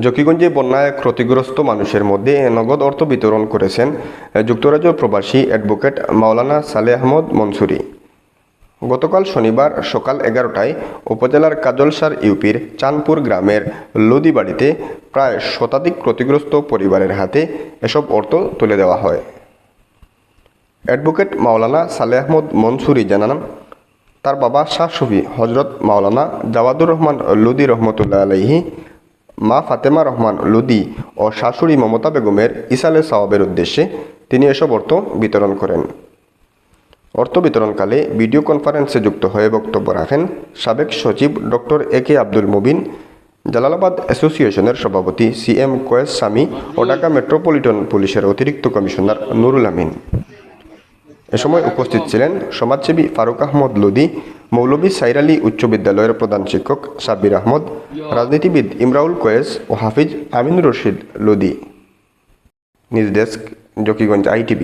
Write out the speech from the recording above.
জকিগঞ্জে বন্যায় ক্ষতিগ্রস্ত মানুষের মধ্যে নগদ অর্থ বিতরণ করেছেন যুক্তরাজ্য প্রবাসী অ্যাডভোকেট মাওলানা সালেহ আহমদ মনসুরি। গতকাল শনিবার সকাল 11টায় উপজেলার কাজলসার ইউপির চাঁদপুর গ্রামের লদি বাড়িতে প্রায় শতাধিক ক্ষতিগ্রস্ত পরিবারের হাতে এসব অর্থ তুলে দেওয়া হয়। অ্যাডভোকেট মাওলানা সালেহ আহমদ মনসুরি জানান, তার বাবা শাহ সুফি হজরত মাওলানা জাওয়াদুর রহমান লুদি রহমতুল্লাহ আলাইহি, মা ফাতেমা রহমান লুদি ও শাশুড়ি মমতা বেগমের ইসালে সওয়াবের উদ্দেশ্যে তিনি এসব অর্থ বিতরণ করেন। অর্থ বিতরণকালে ভিডিও কনফারেন্সে যুক্ত হয়ে বক্তব্য রাখেন সাবেক সচিব ডক্টর এ.কে আব্দুল মুবিন, জালালাবাদ অ্যাসোসিয়েশনের সভাপতি CM কোয়েস স্বামী ও ঢাকা মেট্রোপলিটন পুলিশের অতিরিক্ত কমিশনার নুরুল আমিন। এ সময় উপস্থিত ছিলেন সমাজসেবী ফারুক আহমদ লুদি, মৌলভী সাইর আলী উচ্চ বিদ্যালয়ের প্রধান শিক্ষক সাব্বির আহমদ, রাজনীতিবিদ ইমরাউল কোয়েস ও Hafiz Aminur Rashid Ludi. News desk, Zakiganj ITV।